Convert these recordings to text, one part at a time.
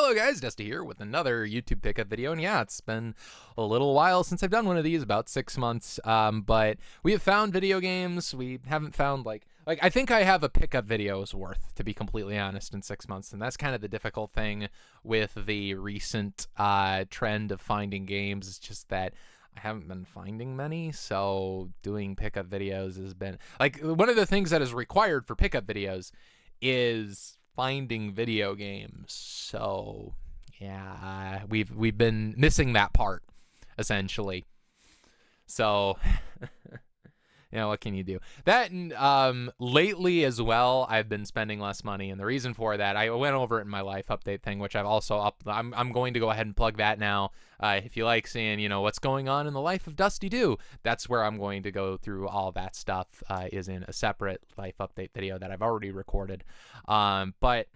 Hello guys, Dusty here with another YouTube pickup video, and yeah, it's been a little while since I've done one of these, about 6 months, but we have found video games. We haven't found, like I think I have a pickup video's worth, to be completely honest, in 6 months, and that's kind of the difficult thing with the recent trend of finding games. It's just that I haven't been finding many, so doing pickup videos has been, like, one of the things that is required for pickup videos is finding video games. So yeah, we've been missing that part, essentially. So you know, what can you do? That, and lately as well, I've been spending less money, and the reason for that, I went over it in my life update thing, which I've also I'm going to go ahead and plug that now. If you like seeing, you know, what's going on in the life of Dusty Do, that's where I'm going to go through all that stuff, is in a separate life update video that I've already recorded. But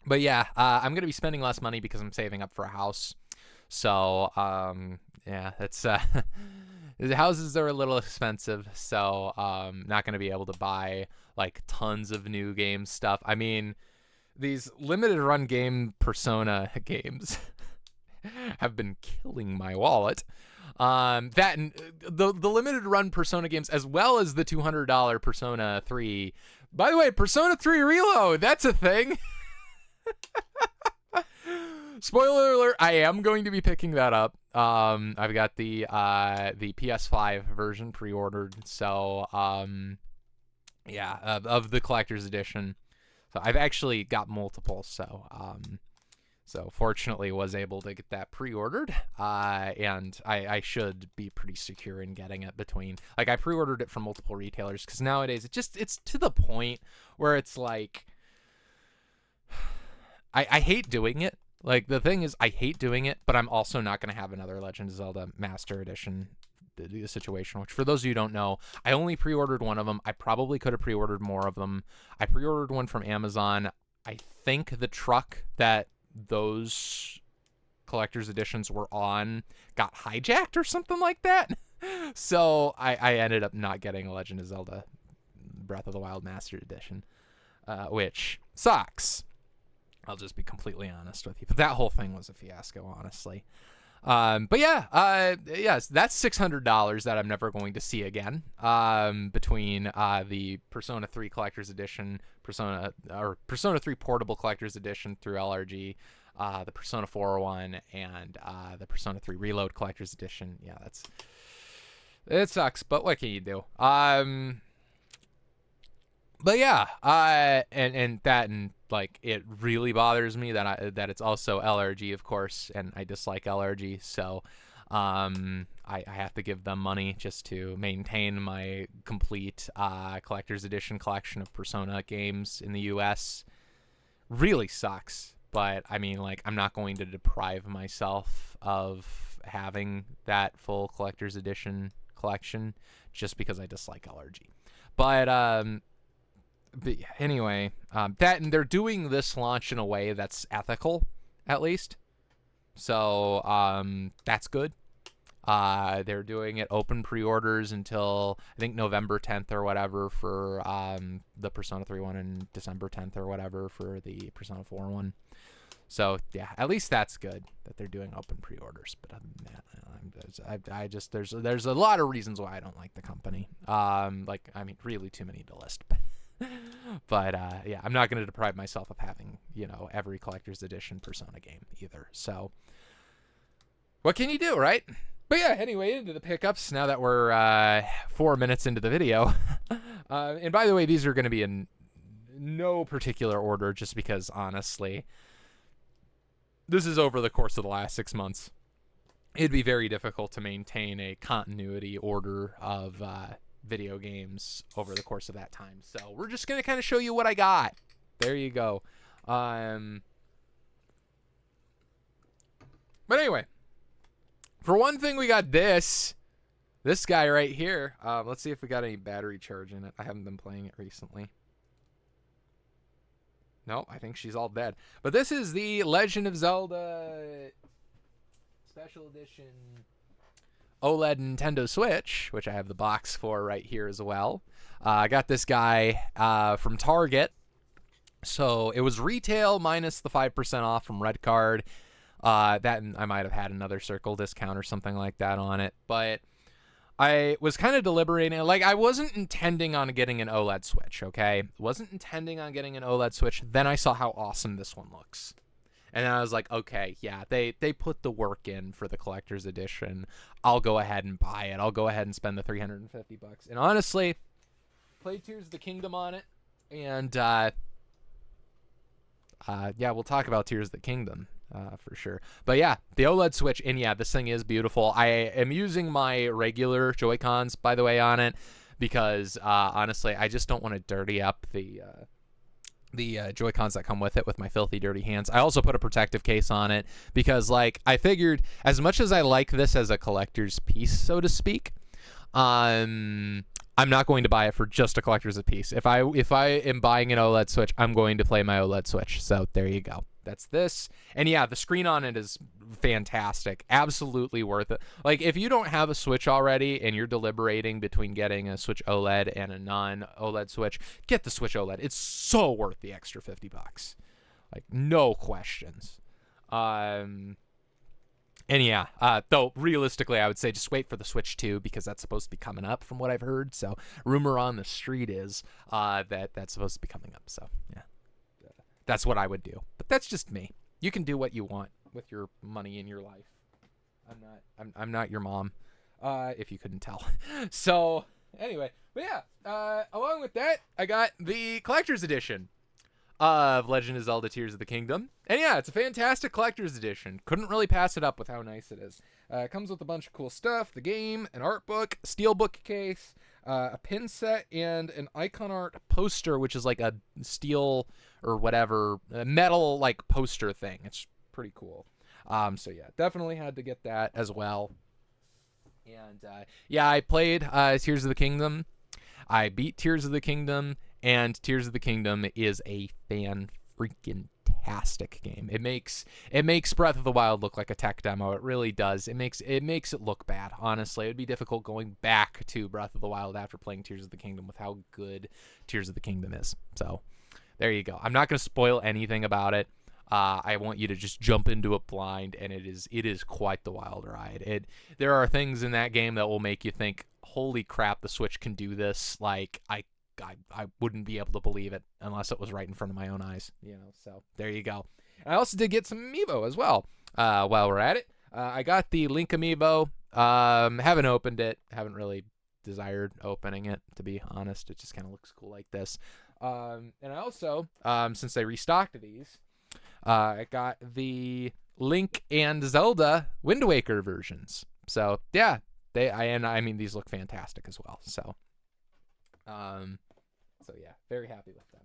yeah, I'm going to be spending less money because I'm saving up for a house. So, yeah, that's, the houses are a little expensive, so not going to be able to buy, like, tons of new game stuff. I mean, these limited run game Persona games have been killing my wallet. That and the limited run Persona games, as well as the $200 Persona 3. By the way, Persona 3 Reload, that's a thing. Spoiler alert, I am going to be picking that up. I've got the PS5 version pre-ordered, so yeah, of the collector's edition. So I've actually got multiple, so fortunately was able to get that pre-ordered, and I should be pretty secure in getting it between, like, I pre-ordered it from multiple retailers, because nowadays it's to the point where it's like, I hate doing it. Like, the thing is, I hate doing it, but I'm also not going to have another Legend of Zelda Master Edition situation, which, for those of you who don't know, I only pre-ordered one of them. I probably could have pre-ordered more of them. I pre-ordered one from Amazon. I think the truck that those collector's editions were on got hijacked or something like that. So I ended up not getting a Legend of Zelda Breath of the Wild Master Edition, which sucks. I'll just be completely honest with you. But that whole thing was a fiasco, honestly. But yeah, yes, that's $600 that I'm never going to see again. Between the Persona 3 Collector's Edition, Persona 3 Portable Collector's Edition through LRG, the Persona 4 one, and the Persona 3 Reload Collector's Edition. Yeah, it sucks, but what can you do? But yeah, and that, and like, it really bothers me that it's also LRG, of course, and I dislike LRG, so I have to give them money just to maintain my complete collector's edition collection of Persona games in the US. Really sucks, but I mean, like, I'm not going to deprive myself of having that full collector's edition collection just because I dislike LRG. But anyway, that, and they're doing this launch in a way that's ethical, at least. So that's good. They're doing it open pre-orders until, I think, November 10th or whatever for the Persona 3 one, and December 10th or whatever for the Persona 4 one. So yeah, at least that's good that they're doing open pre-orders. But other than that, there's a lot of reasons why I don't like the company. Like, I mean, really too many to list. But yeah, I'm not going to deprive myself of having, you know, every collector's edition Persona game either. So what can you do, right? But yeah, anyway, into the pickups, now that we're 4 minutes into the video. And by the way, these are going to be in no particular order, just because, honestly, this is over the course of the last 6 months. It'd be very difficult to maintain a continuity order of video games over the course of that time. So we're just going to kind of show you what I got. There you go. But anyway, for one thing, we got this guy right here. Let's see if we got any battery charge in it. I haven't been playing it recently. No, I think she's all dead. But this is the Legend of Zelda Special Edition OLED Nintendo Switch, which I have the box for right here as well. I got this guy from Target. So it was retail minus the 5% off from Red Card. That I might have had another Circle discount or something like that on it, but I was kind of deliberating. Like, I wasn't intending on getting an OLED Switch, okay? Wasn't intending on getting an OLED Switch. Then I saw how awesome this one looks. And I was like, okay, yeah, they put the work in for the collector's edition. I'll go ahead and buy it. I'll go ahead and spend the $350. And honestly, played Tears of the Kingdom on it. And, yeah, we'll talk about Tears of the Kingdom. For sure. But yeah, the OLED Switch, and yeah, this thing is beautiful. I am using my regular Joy-Cons, by the way, on it, because honestly, I just don't want to dirty up the Joy-Cons that come with it with my filthy, dirty hands. I also put a protective case on it because, like, I figured as much as I like this as a collector's piece, so to speak, I'm not going to buy it for just a collector's piece. If I am buying an OLED Switch, I'm going to play my OLED Switch. So there you go. That's this. And yeah, the screen on it is fantastic. Absolutely worth it. Like, if you don't have a Switch already and you're deliberating between getting a Switch OLED and a non-OLED Switch, get the Switch OLED. It's so worth the extra $50. Like, no questions. And yeah, though realistically, I would say just wait for the Switch 2 because that's supposed to be coming up from what I've heard. So rumor on the street is that that's supposed to be coming up. So yeah. That's what I would do. But that's just me. You can do what you want with your money in your life. I'm not your mom, if you couldn't tell. So anyway, but yeah, along with that, I got the collector's edition of Legend of Zelda Tears of the Kingdom. And yeah, it's a fantastic collector's edition. Couldn't really pass it up with how nice it is. It comes with a bunch of cool stuff, the game, an art book, steel bookcase, a pin set, and an icon art poster, which is like a steel or whatever, a metal like poster thing. It's pretty cool. So yeah, definitely had to get that as well. And yeah, I played Tears of the Kingdom. I beat Tears of the Kingdom, and Tears of the Kingdom is a fan-freaking-tastic game. It makes Breath of the Wild look like a tech demo. It really does. It makes it look bad, honestly. It would be difficult going back to Breath of the Wild after playing Tears of the Kingdom with how good Tears of the Kingdom is. So there you go. I'm not going to spoil anything about it. I want you to just jump into it blind, and it is quite the wild ride. There are things in that game that will make you think, holy crap, the Switch can do this. Like, I wouldn't be able to believe it unless it was right in front of my own eyes, so there you go. I also did get some amiibo as well while we're at it. I got the Link amiibo. Haven't opened it. Haven't really desired opening it, to be honest. It just kind of looks cool like this. And I also, since they restocked these, I got the Link and Zelda Wind Waker versions. So yeah, I mean these look fantastic as well. So yeah, very happy with them.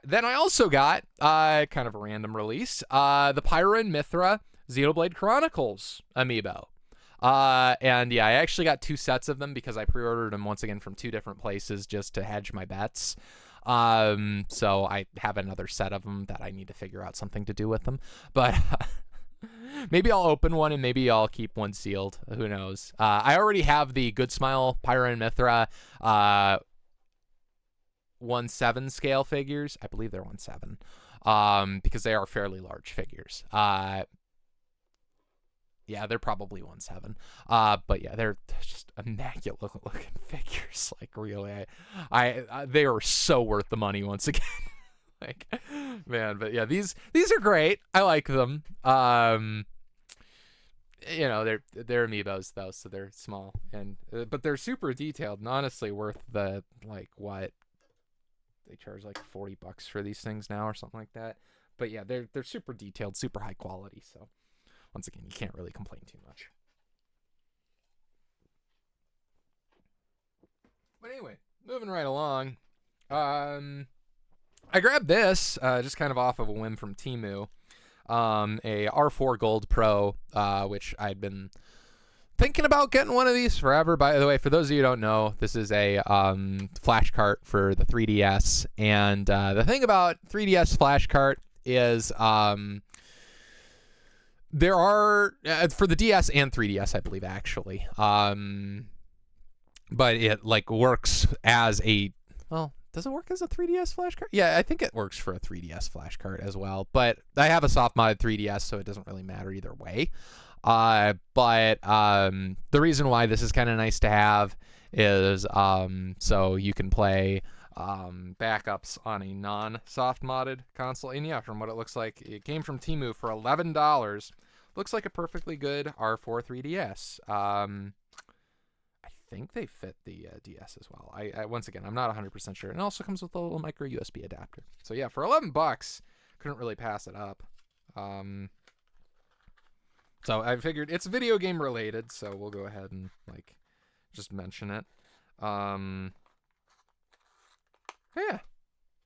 Then I also got kind of a random release, the Pyra and Mythra Xenoblade Chronicles amiibo. And yeah, I actually got 2 sets of them because I pre-ordered them once again from 2 different places just to hedge my bets. So I have another set of them that I need to figure out something to do with them. But maybe I'll open one and maybe I'll keep one sealed. Who knows? I already have the Good Smile Pyra and Mythra 1/7 scale figures. I believe they're 1/7 because they are fairly large figures. Yeah, they're probably 1/7. But yeah, they're just immaculate looking figures. Like, really, they are so worth the money once again. Like, man, but yeah, these are great. I like them. They're amiibos though, so they're small and but they're super detailed and honestly worth the, like, what they charge, like $40 for these things now or something like that. But yeah, they're super detailed, super high quality. So once again, you can't really complain too much. But anyway, moving right along. I grabbed this just kind of off of a whim from Temu. A R4 Gold Pro, which I'd been thinking about getting one of these forever. By the way, for those of you who don't know, this is a flash cart for the 3DS. And the thing about 3DS flash cart is there are, for the DS and 3DS, I believe, actually. But it, like, works as a, well, Does it work as a 3DS flash card? Yeah, I think it works for a 3DS flash card as well. But I have a soft modded 3DS, so it doesn't really matter either way. But the reason why this is kind of nice to have is so you can play backups on a non-soft modded console. And yeah, from what it looks like, it came from Temu for $11. Looks like a perfectly good R4 3DS. I think they fit the DS as well. I once again, I'm not 100% sure. And it also comes with a little micro USB adapter. So yeah, for $11, couldn't really pass it up. So I figured it's video game related, so we'll go ahead and like just mention it. Yeah,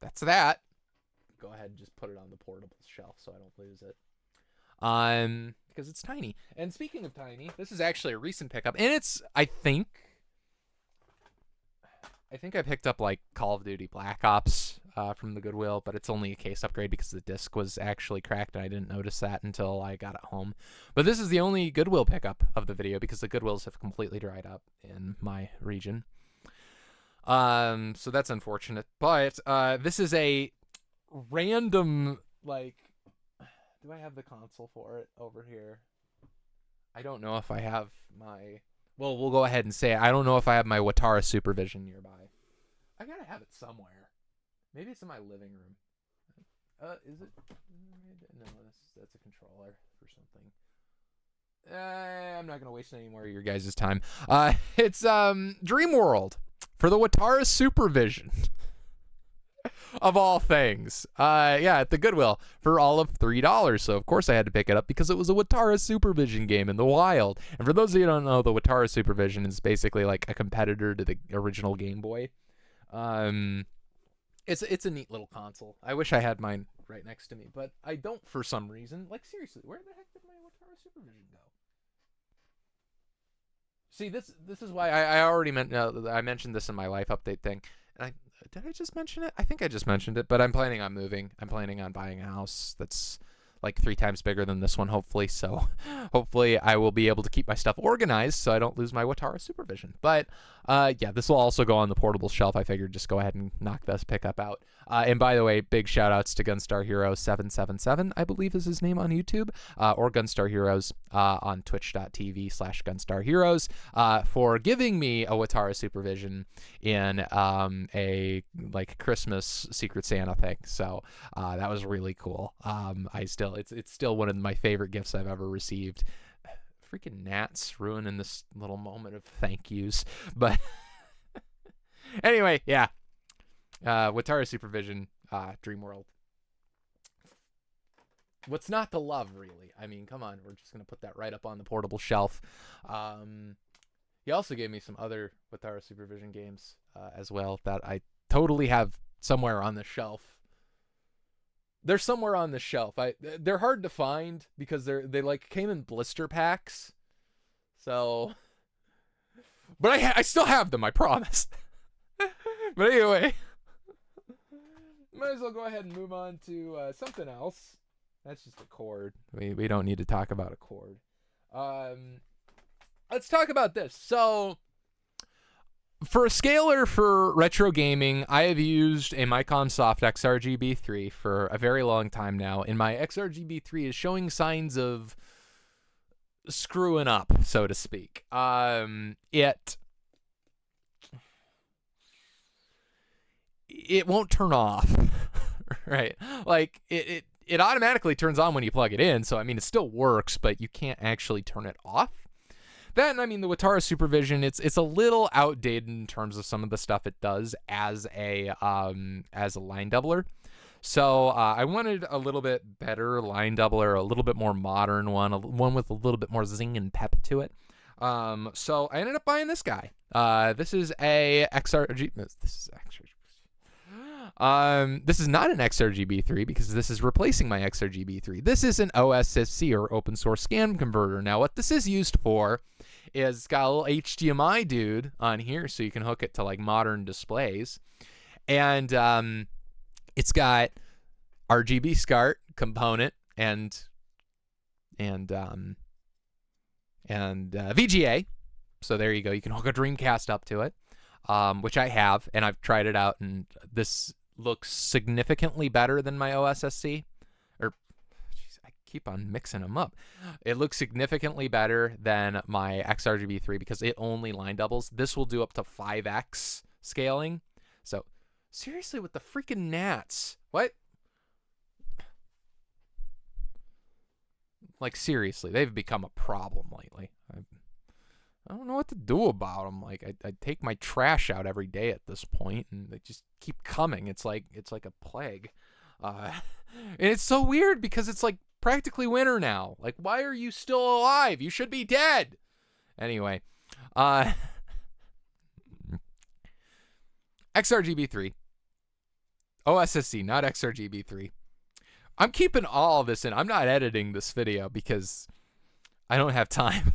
that's that. Go ahead and just put it on the portable shelf so I don't lose it. Because it's tiny. And speaking of tiny, this is actually a recent pickup, and it's I think I picked up like Call of Duty Black Ops from the Goodwill, but it's only a case upgrade because the disc was actually cracked, and I didn't notice that until I got it home. But this is the only Goodwill pickup of the video because the Goodwills have completely dried up in my region. So that's unfortunate. But this is a random, like, do I have the console for it over here? I don't know if I have my... Well, we'll go ahead and say it. I don't know if I have my Watara Supervision nearby. I gotta have it somewhere. Maybe it's in my living room. Is it? No, that's a controller for something. I'm not gonna waste any more of your guys' time. It's Dream World for the Watara Supervision. Of all things. Yeah, at the Goodwill for all of $3. So, of course, I had to pick it up because it was a Watara Supervision game in the wild. And for those of you who don't know, the Watara Supervision is basically like a competitor to the original Game Boy. It's a neat little console. I wish I had mine right next to me, but I don't for some reason. Like, seriously, where the heck did my Watara Supervision go? See, this is why I already I mentioned this in my life update thing. And did I just mention it? I think I just mentioned it, but I'm planning on moving. I'm planning on buying a house that's like 3 times bigger than this one, hopefully. So hopefully I will be able to keep my stuff organized so I don't lose my Watara Supervision. But yeah, this will also go on the portable shelf. I figured just go ahead and knock this pickup out. And by the way, big shout outs to Gunstar Hero 777, I believe is his name on YouTube, or Gunstar Heroes on twitch.tv/Gunstar Heroes for giving me a Watara Supervision in a like Christmas Secret Santa thing. So that was really cool. It's still one of my favorite gifts I've ever received. Freaking gnats ruining this little moment of thank yous. But anyway, yeah. Watara Supervision, Dream World. What's not to love, really? I mean, come on. We're just going to put that right up on the portable shelf. He also gave me some other Watara Supervision games as well that I totally have somewhere on the shelf. They're somewhere on the shelf. They're hard to find because they like came in blister packs. So, but I still have them, I promise. But anyway, might as well go ahead and move on to something else. That's just a cord. We don't need to talk about a cord. Let's talk about this. So, for a scaler for retro gaming, I have used a Micom Soft XRGB3 for a very long time now, and my XRGB3 is showing signs of screwing up, so to speak. It won't turn off, right? Like, it automatically turns on when you plug it in, so, I mean, it still works, but you can't actually turn it off. Then, I mean, the Watara Supervision, it's a little outdated in terms of some of the stuff it does as a line doubler. So I wanted a little bit better line doubler, a little bit more modern one with a little bit more zing and pep to it. So I ended up buying this guy. This is a XRG. This is not an XRGB3 because this is replacing my XRGB3. This is an OSSC or open source scan converter. Now, what this is used for is it's got a little HDMI dude on here so you can hook it to like modern displays. And it's got RGB SCART component and VGA. So there you go. You can hook a Dreamcast up to it. which I have, and I've tried it out, and this looks significantly better than my OSSC. Or, geez, I keep on mixing them up. It looks significantly better than my XRGB3 because it only line doubles. This will do up to 5x scaling. So, seriously, with the freaking gnats. What? Like, seriously, they've become a problem lately. I don't know what to do about them. Like, I take my trash out every day at this point, and they just keep coming. It's like a plague. And it's so weird because it's like practically winter now. Like, why are you still alive? You should be dead. Anyway, XRGB3. OSSC, not XRGB3. I'm keeping all of this in. I'm not editing this video because I don't have time.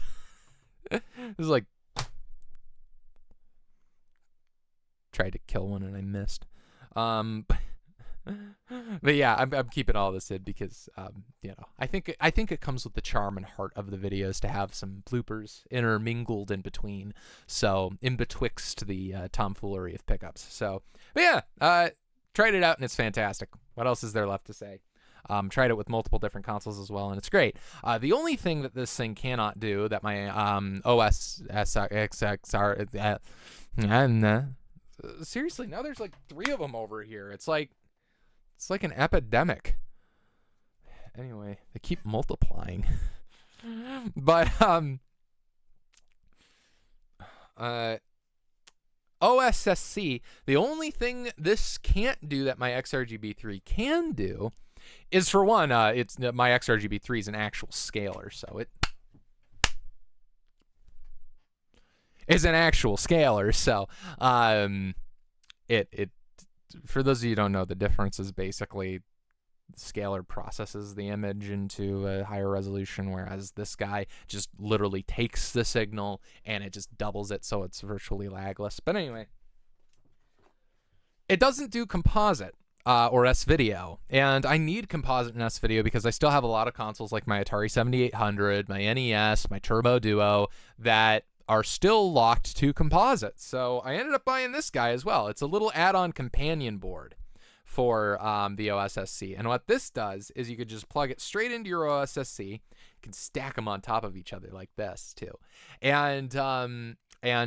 This is like, tried to kill one and I missed. But yeah, I'm keeping all this in because I think it comes with the charm and heart of the videos to have some bloopers intermingled in between. So in betwixt the tomfoolery of pickups. So, but yeah, tried it out and it's fantastic. What else is there left to say? Tried it with multiple different consoles as well, and it's great. The only thing that this thing cannot do that my OSXR seriously, now there's like 3 of them over here. It's like an epidemic. Anyway, they keep multiplying. But OSSC, the only thing this can't do that my XRGB3 can do is, for one, it's my XRGB3 is an actual scaler, so it is an actual scaler. So, it for those of you who don't know, the difference is basically the scaler processes the image into a higher resolution, whereas this guy just literally takes the signal and it just doubles it, so it's virtually lagless. But anyway, it doesn't do composite. Or S-Video, and I need composite and S-Video because I still have a lot of consoles like my Atari 7800, my NES, my Turbo Duo that are still locked to composite. So I ended up buying this guy as well. It's a little add-on companion board for the OSSC, and what this does is you could just plug it straight into your OSSC. You can stack them on top of each other like this too, and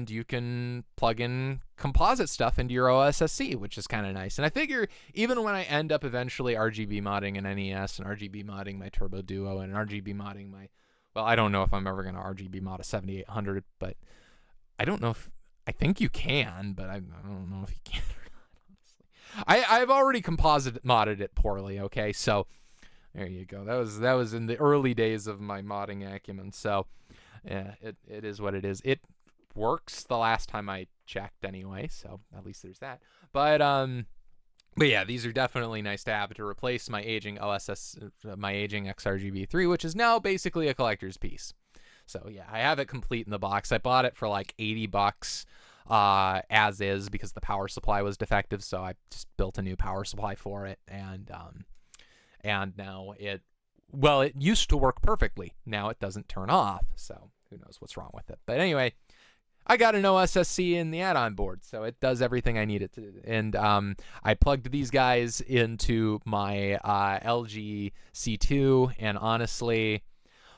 you can plug in composite stuff into your OSSC, which is kind of nice. And I figure even when I end up eventually RGB modding an NES and RGB modding my Turbo Duo and RGB modding my, well, I don't know if I'm ever going to RGB mod a 7800, but I don't know if, I think you can, but I don't know if you can or not, honestly. I've already composite modded it poorly, okay? So there you go. That was in the early days of my modding acumen. So yeah, it is what it is. It works the last time I checked anyway, so at least there's that. But yeah, these are definitely nice to have to replace my aging XRGB3, which is now basically a collector's piece. So yeah, I have it complete in the box. I bought it for like $80 as is because the power supply was defective, so I just built a new power supply for it, and now it used to work perfectly. Now it doesn't turn off, so who knows what's wrong with it. But anyway, I got an OSSC in the add-on board, so it does everything I need it to. And I plugged these guys into my LG C2, and honestly,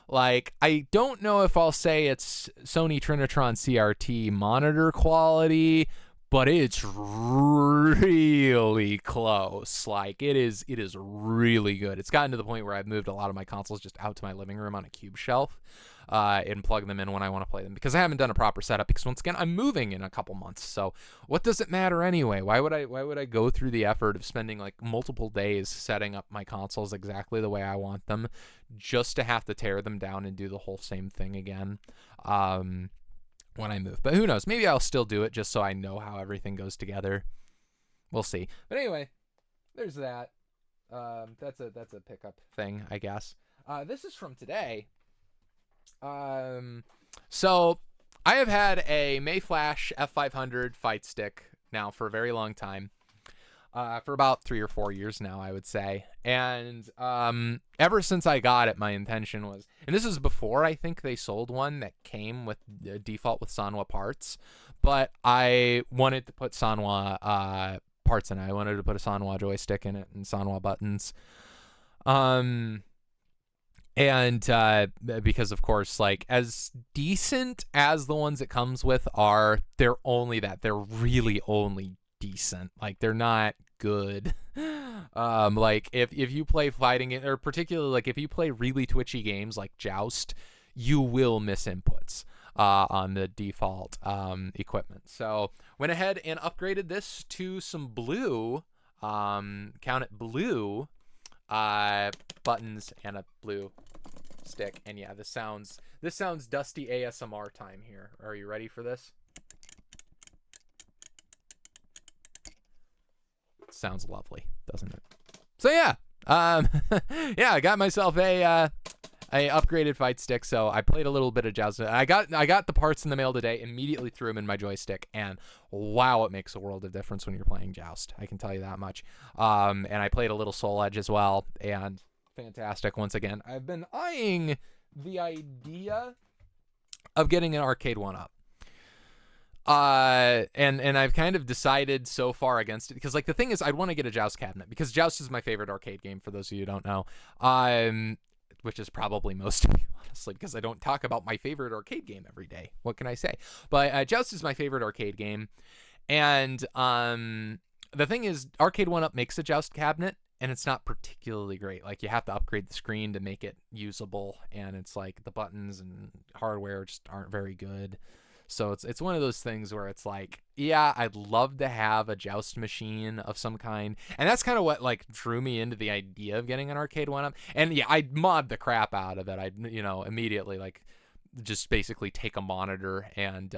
like, I don't know if I'll say it's Sony Trinitron CRT monitor quality, but it's really close. Like, it is really good. It's gotten to the point where I've moved a lot of my consoles just out to my living room on a cube shelf. And plug them in when I want to play them, because I haven't done a proper setup, because once again I'm moving in a couple months, so what does it matter anyway? Why would I go through the effort of spending like multiple days setting up my consoles exactly the way I want them just to have to tear them down and do the whole same thing again when I move? But who knows, maybe I'll still do it just so I know how everything goes together. We'll see. But anyway, there's that. That's a pickup thing, I guess. This is from today. So I have had a Mayflash F500 fight stick now for a very long time, for about 3 or 4 years now, I would say. And ever since I got it, my intention was, and this is before I think they sold one that came with default with Sanwa parts, but I wanted to put Sanwa parts in it. I wanted to put a Sanwa joystick in it and Sanwa buttons. And because of course, like, as decent as the ones it comes with are, they're only that. They're really only decent. Like, they're not good. Like, if you play fighting, or particularly like if you play really twitchy games like Joust, you will miss inputs on the default equipment. So went ahead and upgraded this to some blue, count it blue, buttons and a blue stick. And yeah, this sounds dusty ASMR time here. Are you ready for this? Sounds lovely, doesn't it? So yeah, yeah, I got myself a upgraded fight stick. So I played a little bit of Joust. I got the parts in the mail today. Immediately threw them in my joystick, and wow, it makes a world of difference when you're playing Joust. I can tell you that much. And I played a little Soul Edge as well, and fantastic. Once again, I've been eyeing the idea of getting an arcade one-up. And I've kind of decided so far against it, because like the thing is, I'd want to get a Joust cabinet, because Joust is my favorite arcade game, for those of you who don't know. Which is probably most of you, honestly, because I don't talk about my favorite arcade game every day. What can I say? But Joust is my favorite arcade game. And the thing is, Arcade 1-Up makes a Joust cabinet, and it's not particularly great. Like, you have to upgrade the screen to make it usable, and it's like the buttons and hardware just aren't very good. So it's one of those things where it's like, yeah, I'd love to have a Joust machine of some kind. And that's kind of what like drew me into the idea of getting an arcade one-up. And yeah, I'd mod the crap out of it. I'd, immediately like just basically take a monitor and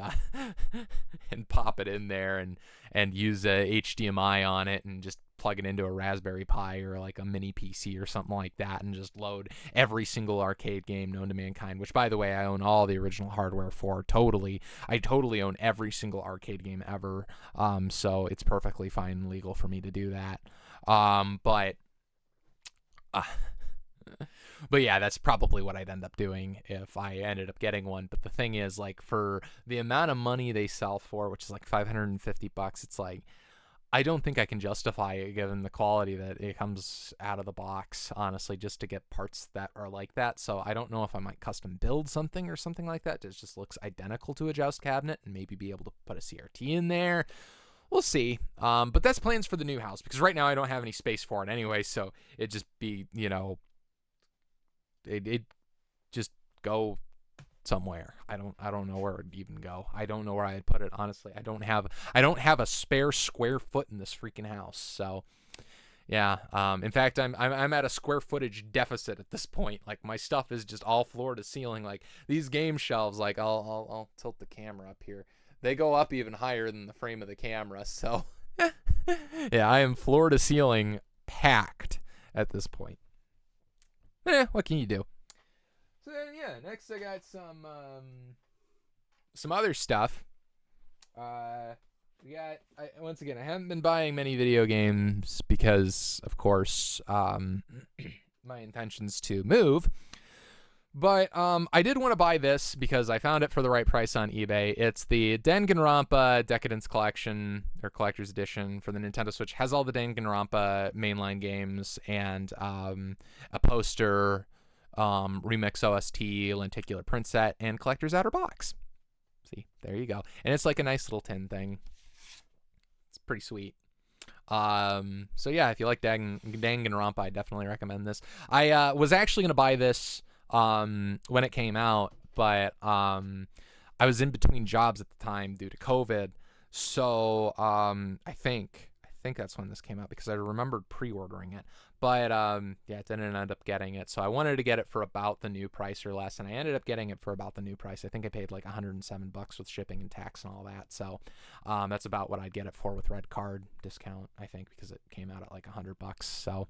and pop it in there and use a HDMI on it and just plug it into a Raspberry Pi or like a mini PC or something like that, and just load every single arcade game known to mankind, which, by the way, I own all the original hardware for. I totally own every single arcade game ever, so it's perfectly fine and legal for me to do that. But yeah, that's probably what I'd end up doing if I ended up getting one. But the thing is, like, for the amount of money they sell for, which is like $550, it's like, I don't think I can justify it given the quality that it comes out of the box, honestly, just to get parts that are like that. So I don't know if I might custom build something or something like that that just looks identical to a Joust cabinet and maybe be able to put a CRT in there. We'll see. But that's plans for the new house, because right now I don't have any space for it anyway. So it'd just be, it just go somewhere. I don't know where it'd even go. I don't know where I'd put it, honestly. I don't have a spare square foot in this freaking house. So yeah, in fact, I'm at a square footage deficit at this point. Like, my stuff is just all floor to ceiling. Like, these game shelves, like, I'll tilt the camera up here. They go up even higher than the frame of the camera. So yeah, I am floor to ceiling packed at this point. What can you do? So yeah, next I got some other stuff. Once again, I haven't been buying many video games because, of course, my intention's to move. But I did want to buy this because I found it for the right price on eBay. It's the Danganronpa Decadence Collection, or Collector's Edition, for the Nintendo Switch. Has all the Danganronpa mainline games and a poster, Remix OST, Lenticular print set, and Collector's Outer Box. See, there you go. And it's like a nice little tin thing. It's pretty sweet. So yeah, if you like Danganronpa, I definitely recommend this. I was actually going to buy this when it came out, but I was in between jobs at the time due to COVID. So I think that's when this came out, because I remembered pre-ordering it. But yeah, it didn't end up getting it. So I wanted to get it for about the new price or less, and I ended up getting it for about the new price. I think I paid like $107 with shipping and tax and all that. So that's about what I'd get it for with Red Card discount, I think, because it came out at like $100. So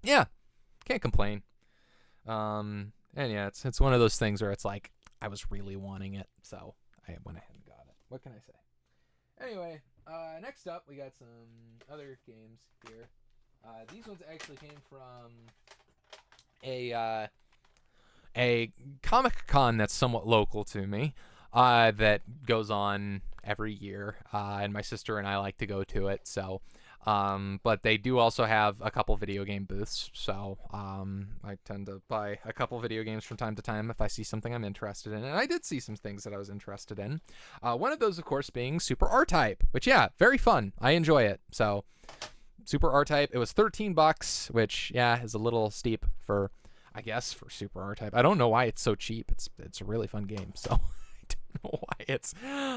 yeah, can't complain. And yeah, it's one of those things where it's like, I was really wanting it, so I went ahead and got it. What can I say? Anyway, next up, we got some other games here. These ones actually came from a Comic-Con that's somewhat local to me. that goes on every year, and my sister and I like to go to it. So, but they do also have a couple video game booths. So I tend to buy a couple video games from time to time if I see something I'm interested in. And I did see some things that I was interested in. One of those, of course, being Super R-Type, which, yeah, very fun. I enjoy it. So Super R-Type, it was $13, which, yeah, is a little steep for, I guess, for Super R-Type. I don't know why it's so cheap. It's a really fun game. So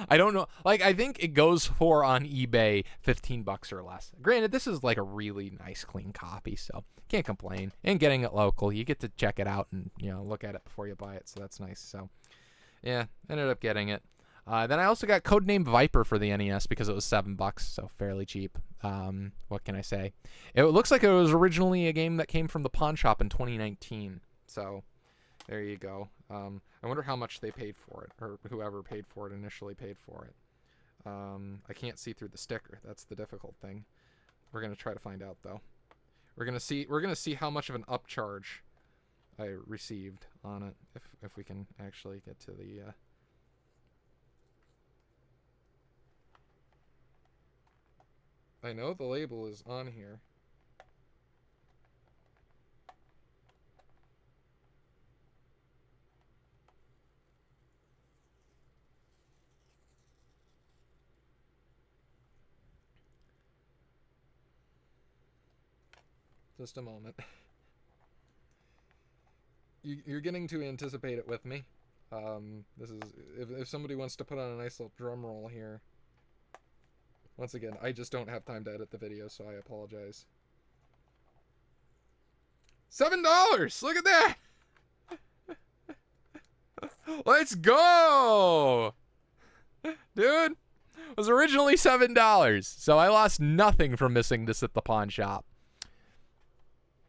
I don't know. Like, I think it goes for on eBay $15 or less. Granted, this is like a really nice, clean copy, so can't complain. And getting it local, you get to check it out and, you know, look at it before you buy it, so that's nice. So, yeah, ended up getting it. Then I also got Codename Viper for the NES because it was $7, so fairly cheap. What can I say? It looks like it was originally a game that came from the pawn shop in 2019, so there you go. I wonder how much they paid for it, or whoever paid for it initially paid for it. I can't see through the sticker. That's the difficult thing. We're gonna try to find out though. We're gonna see how much of an upcharge I received on it, if we can actually get to the. I know the label is on here. Just a moment. You're getting to anticipate it with me. This is if somebody wants to put on a nice little drum roll here. Once again, I just don't have time to edit the video, so I apologize. $7! Look at that! Let's go! Dude, it was originally $7, so I lost nothing from missing this at the pawn shop.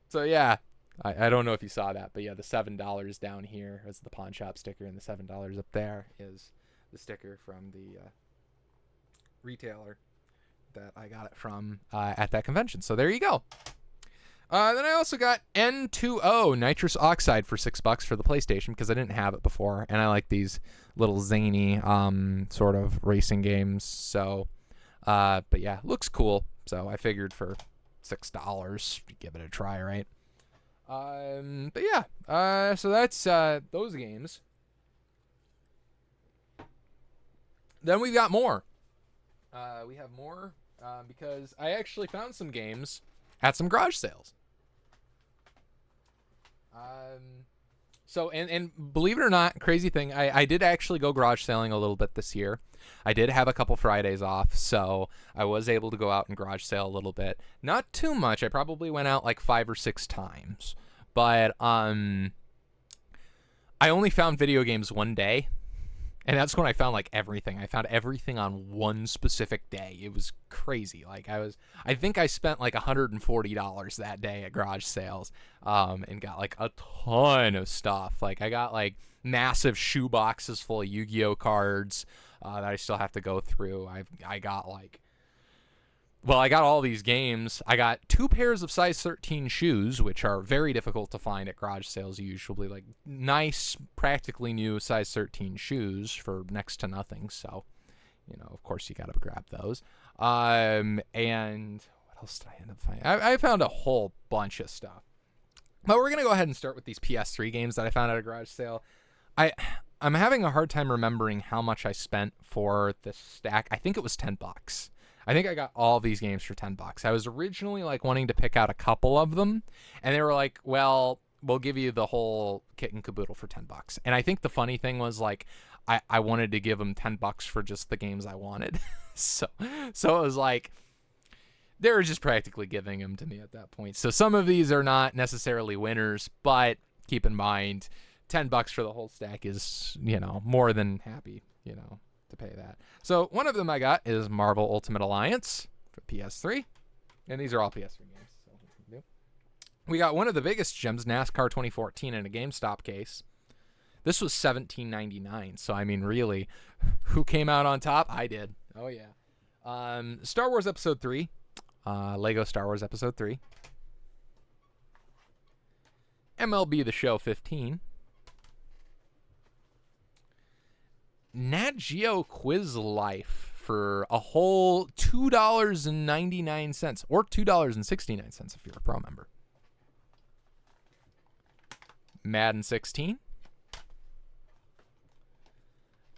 So yeah, I don't know if you saw that, but yeah, the $7 down here is the pawn shop sticker, and the $7 up there is the sticker from the retailer that I got it from at that convention. So there you go. Then I also got N2O Nitrous Oxide for $6 for the PlayStation because I didn't have it before, and I like these little zany sort of racing games. So, but yeah, looks cool. So I figured for $6, give it a try, right? But yeah, so that's those games. Then we've got more. We have more because I actually found some games at some garage sales. So, and believe it or not, crazy thing, I did actually go garage selling a little bit this year. I did have a couple Fridays off, so I was able to go out and garage sale a little bit. Not too much. I probably went out like 5 or 6 times. But I only found video games one day. And that's when I found like everything. I found everything on one specific day. It was crazy. Like I think I spent like $140 that day at garage sales, and got like a ton of stuff. Like I got like massive shoe boxes full of Yu-Gi-Oh cards that I still have to go through. I got like, well, I got all these games. I got 2 pairs of size 13 shoes, which are very difficult to find at garage sales usually. Like nice, practically new size 13 shoes for next to nothing. So, you know, of course you got to grab those. And what else did I end up finding? I found a whole bunch of stuff. But we're going to go ahead and start with these PS3 games that I found at a garage sale. I'm having a hard time remembering how much I spent for this stack. I think it was $10. I think I got all these games for $10. I was originally like wanting to pick out a couple of them, and they were like, well, we'll give you the whole kit and caboodle for $10. And I think the funny thing was like, I wanted to give them $10 for just the games I wanted. so it was like, they were just practically giving them to me at that point. So some of these are not necessarily winners, but keep in mind, $10 for the whole stack is, you know, more than happy, you know, to pay that. So one of them I got is Marvel Ultimate Alliance for PS3, and these are all PS3 games. So we got one of the biggest gems, NASCAR 2014, in a GameStop case. This was $17.99. So I mean, really, who came out on top? I did. Oh yeah. Star Wars Episode 3, Lego Star Wars Episode 3, MLB The Show 15. Nat Geo Quiz Life for a whole $2.99 or $2.69 if you're a pro member. Madden 16.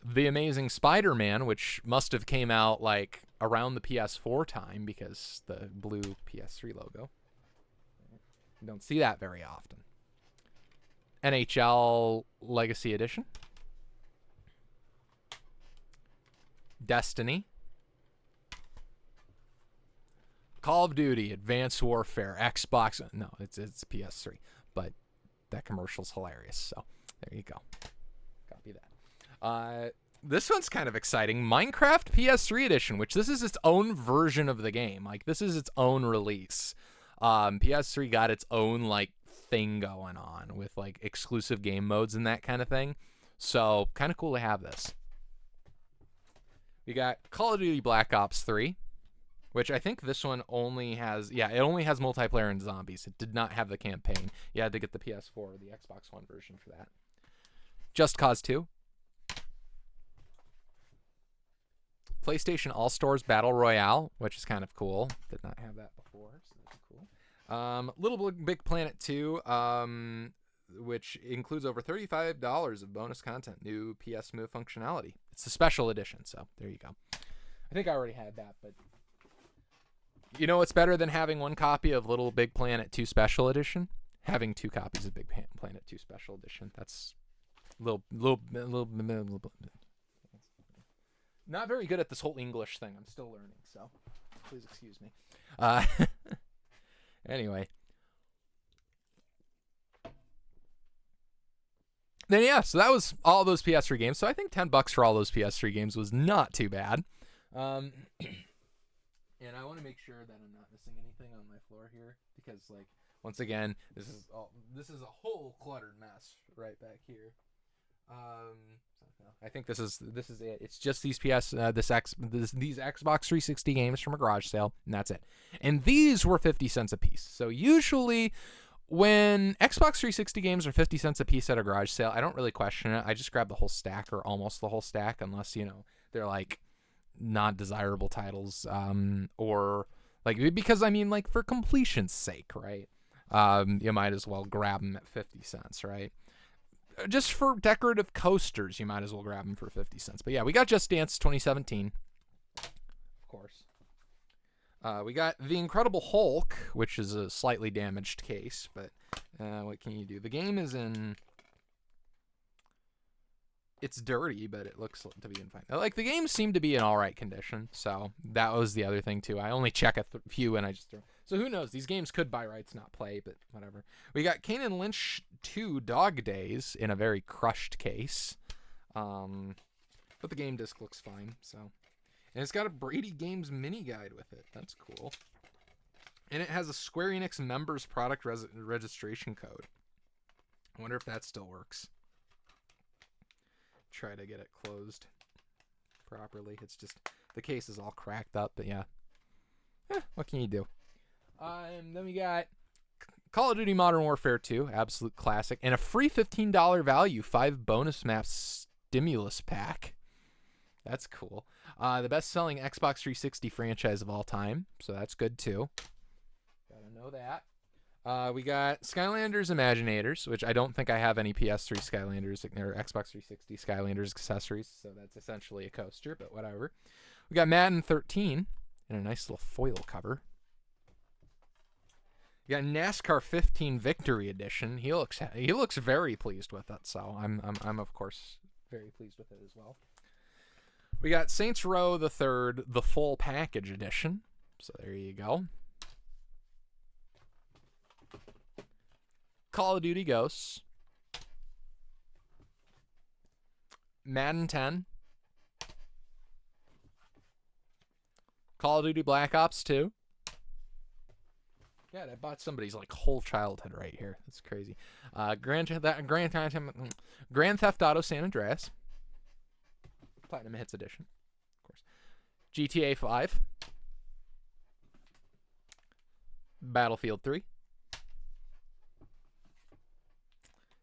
The Amazing Spider-Man, which must have came out like around the PS4 time because the blue PS3 logo. You don't see that very often. NHL Legacy Edition. Destiny. Call of Duty, Advanced Warfare, Xbox. No, it's PS3, but that commercial's hilarious. So there you go. Copy that. This one's kind of exciting. Minecraft PS3 edition, which this is its own version of the game. Like this is its own release. PS3 got its own like thing going on with like exclusive game modes and that kind of thing. So kind of cool to have this. We got Call of Duty Black Ops 3, which I think this one only has, it only has multiplayer and zombies. It did not have the campaign. You had to get the PS4 or the Xbox One version for that. Just Cause 2. PlayStation All-Stars Battle Royale, which is kind of cool. Did not have that before, so that's cool. Little Big Planet 2, which includes over $35 of bonus content, new PS Move functionality. It's a special edition, so there you go. I think I already had that, but you know what's better than having one copy of Little Big Planet 2 Special Edition? Having two copies of Big Planet 2 Special Edition. That's little not very good at this whole English thing. I'm still learning, so please excuse me. Anyway. Then yeah, so that was all those PS3 games. So I think $10 for all those PS3 games was not too bad. And I want to make sure that I'm not missing anything on my floor here because, like, once again, this is a whole cluttered mess right back here. I think this is it. It's just these these Xbox 360 games from a garage sale, and that's it. And these were 50 cents a piece. So usually, when Xbox 360 games are 50 cents a piece at a garage sale, I don't really question it. I just grab the whole stack or almost the whole stack, unless they're like non-desirable titles, or like because I mean like for completion's sake, right? You might as well grab them at 50 cents, right? Just for decorative coasters, you might as well grab them for 50 cents. But yeah, we got Just Dance 2017, of course. We got The Incredible Hulk, which is a slightly damaged case, but what can you do? The game is it's dirty, but it looks to be in fine. Like, the games seem to be in all right condition, so that was the other thing, too. I only check a few, and I just throw. So who knows? These games could by rights not play, but whatever. We got Kane and Lynch 2 Dog Days in a very crushed case. But the game disc looks fine, so. And it's got a Brady Games mini guide with it. That's cool. And it has a Square Enix members product registration code. I wonder if that still works. Try to get it closed properly. It's just, the case is all cracked up, but yeah. What can you do? Then we got Call of Duty Modern Warfare 2, absolute classic, and a free $15 value 5 bonus maps stimulus pack. That's cool. The best-selling Xbox 360 franchise of all time, so that's good too. Gotta know that. We got Skylanders Imaginators, which I don't think I have any PS3 Skylanders or Xbox 360 Skylanders accessories, so that's essentially a coaster, but whatever. We got Madden 13 in a nice little foil cover. You got NASCAR 15 Victory Edition. He looks very pleased with it, so I'm of course very pleased with it as well. We got Saints Row the Third, the full package edition. So there you go. Call of Duty Ghosts. Madden 10. Call of Duty Black Ops 2. Yeah, I bought somebody's like whole childhood right here. That's crazy. Grand Theft Auto San Andreas. Platinum Hits Edition, of course. GTA 5. Battlefield 3.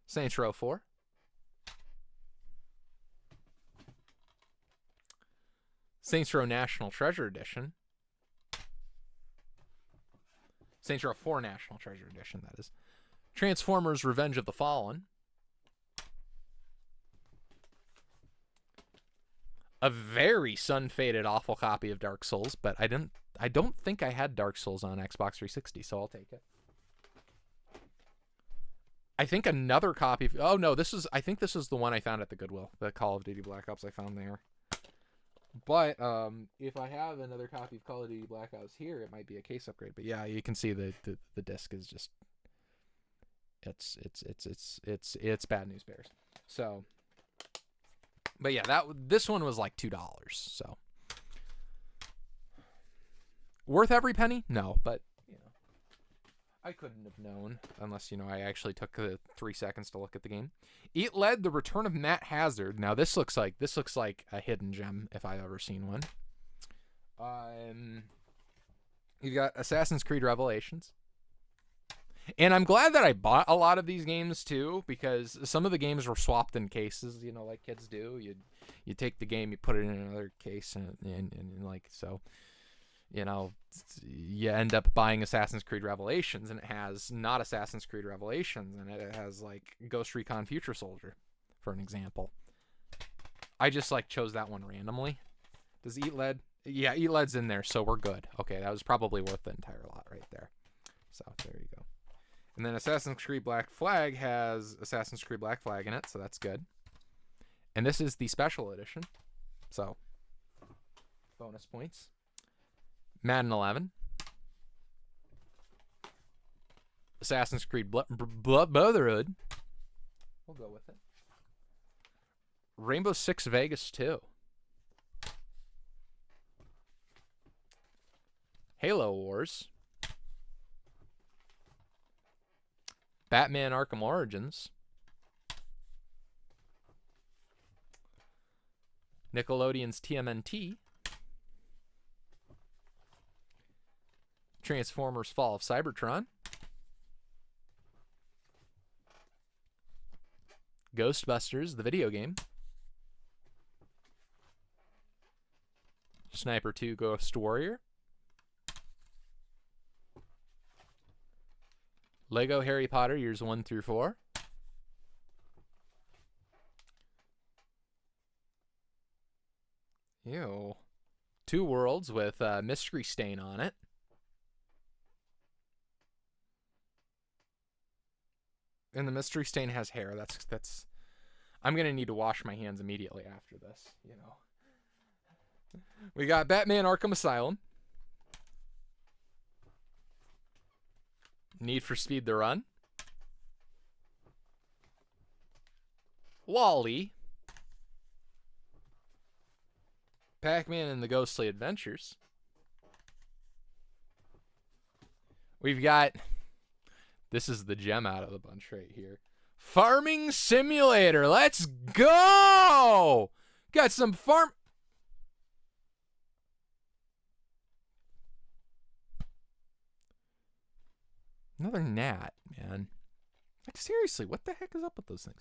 Saints Row 4. Saints Row National Treasure Edition. Saints Row 4 National Treasure Edition, that is. Transformers Revenge of the Fallen. A very sun-faded, awful copy of Dark Souls, but I don't think I had Dark Souls on Xbox 360, so I'll take it. I think another copy. Oh no, I think this is the one I found at the Goodwill. The Call of Duty Black Ops I found there. But if I have another copy of Call of Duty Black Ops here, it might be a case upgrade. But yeah, you can see the disc is just it's bad news bears. So, but yeah, this one was like $2. So worth every penny? No, but you know, I couldn't have known unless I actually took the 3 seconds to look at the game. Eat Lead: The Return of Matt Hazard. Now this looks like a hidden gem if I've ever seen one. You've got Assassin's Creed Revelations. And I'm glad that I bought a lot of these games too, because some of the games were swapped in cases, like kids do. You take the game, you put it in another case, and like so. You end up buying Assassin's Creed Revelations, and it has not Assassin's Creed Revelations, and it has like Ghost Recon Future Soldier, for an example. I just chose that one randomly. Does Eat Lead? Yeah, Eat Lead's in there, so we're good. Okay, that was probably worth the entire lot right there. So there you go. And then Assassin's Creed Black Flag has Assassin's Creed Black Flag in it, so that's good. And this is the special edition, so bonus points. Madden 11, Assassin's Creed Brotherhood. We'll go with it. Rainbow Six Vegas 2. Halo Wars. Batman Arkham Origins. Nickelodeon's TMNT. Transformers Fall of Cybertron. Ghostbusters, the video game. Sniper 2 Ghost Warrior. Lego Harry Potter Years 1 through 4. Ew. Two Worlds with Mystery Stain on it. And the Mystery Stain has hair. That's. I'm gonna need to wash my hands immediately after this. We got Batman Arkham Asylum. Need for Speed the Run. Wall-E. Pac-Man and the Ghostly Adventures. We've got... This is the gem out of the bunch right here. Farming Simulator. Let's go! Got some farm... Another gnat, man. Like, seriously, what the heck is up with those things?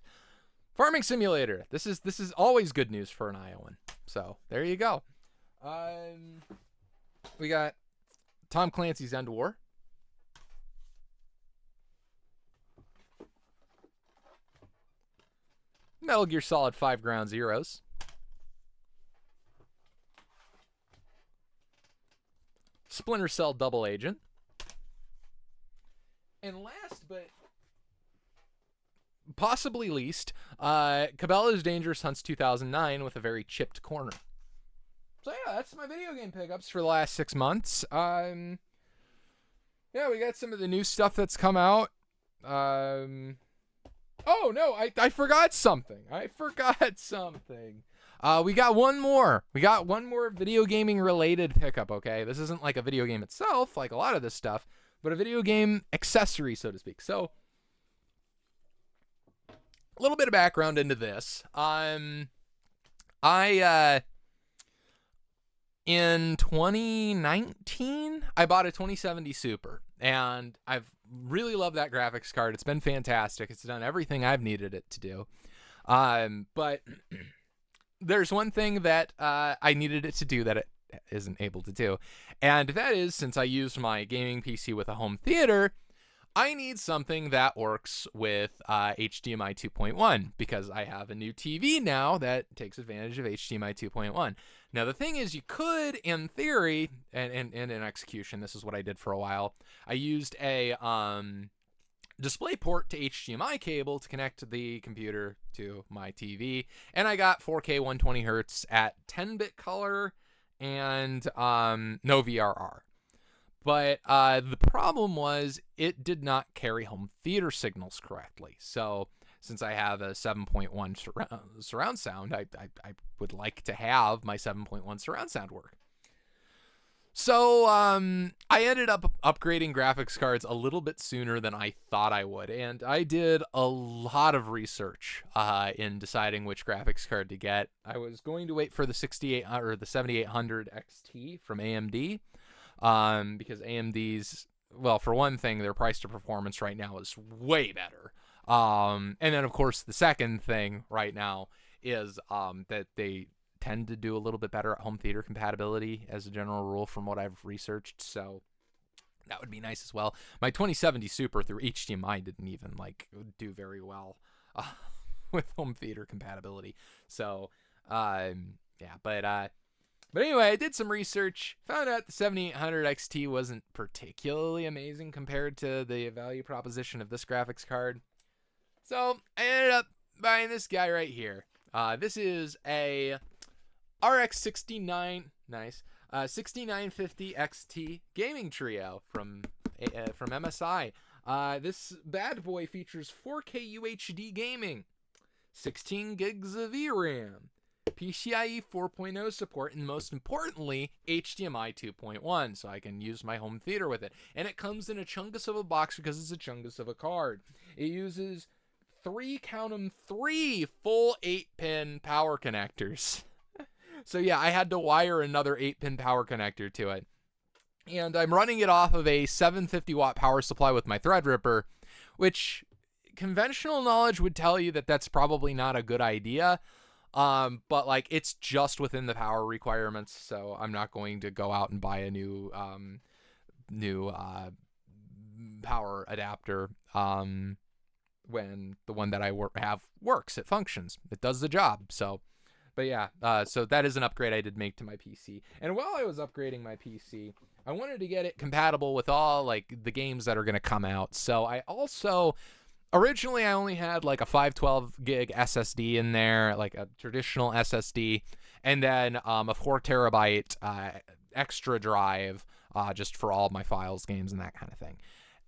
Farming Simulator. This is always good news for an Iowan. So, there you go. We got Tom Clancy's End War. Metal Gear Solid 5 Ground Zeroes. Splinter Cell Double Agent. And last but possibly least, Cabela's Dangerous Hunts 2009 with a very chipped corner. So yeah, that's my video game pickups for the last 6 months. Yeah, we got some of the new stuff that's come out. Oh no, I forgot something. We got one more. We got one more video gaming related pickup, okay? This isn't like a video game itself, like a lot of this stuff, but a video game accessory, so to speak. So, a little bit of background into this. In 2019, I bought a 2070 Super, and I've really loved that graphics card. It's been fantastic. It's done everything I've needed it to do. But there's one thing that I needed it to do that it isn't able to do, and that is, since I used my gaming PC with a home theater, I need something that works with HDMI 2.1 because I have a new TV now that takes advantage of HDMI 2.1. Now, the thing is, you could, in theory, and in execution, this is what I did for a while, I used a display port to HDMI cable to connect the computer to my TV, and I got 4K 120 hertz at 10-bit color and no VRR. But the problem was it did not carry home theater signals correctly. So since I have a 7.1 surround sound, I would like to have my 7.1 surround sound work. So I ended up upgrading graphics cards a little bit sooner than I thought I would. And I did a lot of research in deciding which graphics card to get. I was going to wait for the 6800 or the 7800 XT from AMD. Because AMD's, well, for one thing, their price to performance right now is way better. And then, of course, the second thing right now is that they tend to do a little bit better at home theater compatibility as a general rule from what I've researched. So that would be nice as well. My 2070 Super through HDMI didn't even do very well with home theater compatibility. So, yeah, But anyway, I did some research, found out the 7800 XT wasn't particularly amazing compared to the value proposition of this graphics card. So I ended up buying this guy right here. This is a RX 6950 XT gaming trio from MSI. This bad boy features 4K UHD gaming, 16 gigs of VRAM, PCIe 4.0 support, and most importantly, HDMI 2.1, so I can use my home theater with it. And it comes in a chungus of a box because it's a chungus of a card. It uses three full 8-pin power connectors. So yeah, I had to wire another 8-pin power connector to it. And I'm running it off of a 750 watt power supply with my Threadripper, which conventional knowledge would tell you that that's probably not a good idea. But it's just within the power requirements, so I'm not going to go out and buy a new power adapter when the one that I have works. It functions. It does the job. So, but yeah, so that is an upgrade I did make to my PC. And while I was upgrading my PC, I wanted to get it compatible with all the games that are going to come out. So I also originally, I only had a 512 gig SSD in there, a traditional SSD, and then a 4 terabyte extra drive just for all of my files, games, and that kind of thing.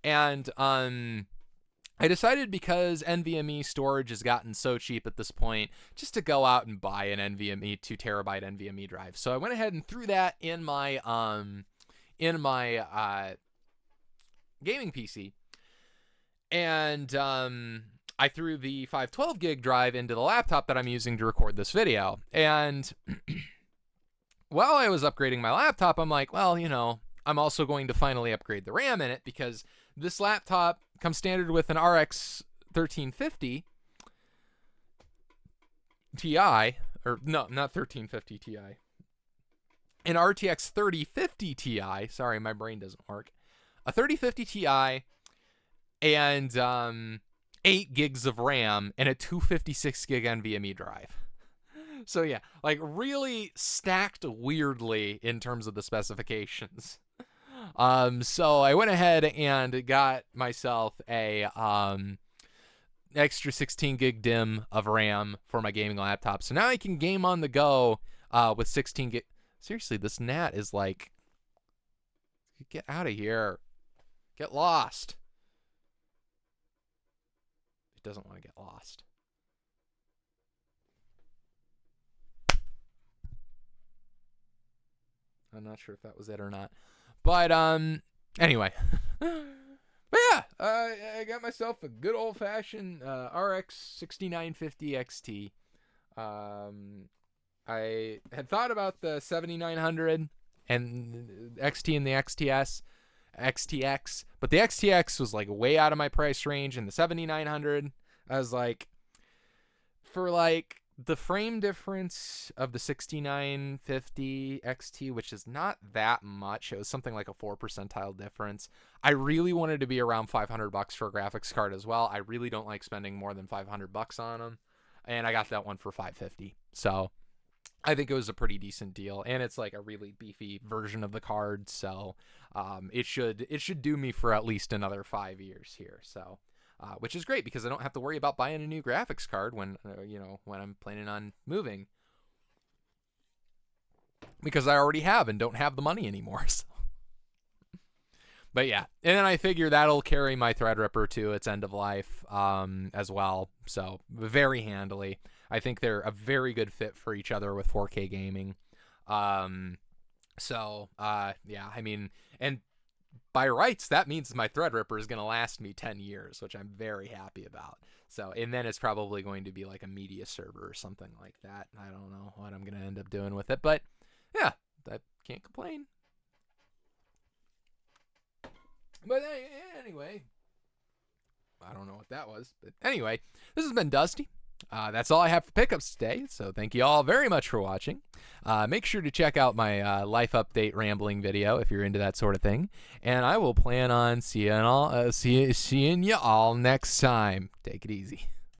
And I decided, because NVMe storage has gotten so cheap at this point, just to go out and buy an NVMe 2 terabyte NVMe drive. So I went ahead and threw that in my gaming PC. And I threw the 512 gig drive into the laptop that I'm using to record this video. And while I was upgrading my laptop, I'm like, well, I'm also going to finally upgrade the RAM in it, because this laptop comes standard with an RX 1350 Ti, or no, not 1350 Ti, an RTX 3050 Ti. Sorry, my brain doesn't work. A 3050 Ti. And 8 gigs of RAM and a 256 gig NVMe drive. So yeah, really stacked weirdly in terms of the specifications. So I went ahead and got myself a extra 16 gig DIMM of RAM for my gaming laptop. So now I can game on the go with 16 gig. Seriously, this gnat is get out of here. Get lost. Doesn't want to get lost. I'm not sure if that was it or not, but anyway. But yeah, I got myself a good old-fashioned RX 6950 XT. I had thought about the 7900 and XT and the XTX, but the XTX was way out of my price range, and the 7900, I was for the frame difference of the 6950 XT, which is not that much, it was something like a 4 percentile difference. I really wanted to be around $500 for a graphics card as well. I really don't like spending more than $500 on them, and I got that one for $550. So I think it was a pretty decent deal, and it's like a really beefy version of the card, so it should do me for at least another 5 years here. So. Which is great because I don't have to worry about buying a new graphics card when when I'm planning on moving, because I already have and don't have the money anymore. So. But yeah, and then I figure that'll carry my Threadripper to its end of life as well. So very handily. I think they're a very good fit for each other with 4K gaming. So yeah, I mean, and by rights, that means my Threadripper is going to last me 10 years, which I'm very happy about. So, and then it's probably going to be like a media server or something like that. I don't know what I'm going to end up doing with it, but yeah, I can't complain. But anyway, I don't know what that was, but anyway, this has been Dusty. That's all I have for pickups today, so thank you all very much for watching. Make sure to check out my life update rambling video if you're into that sort of thing, and I will plan on seeing you all next time. Take it easy.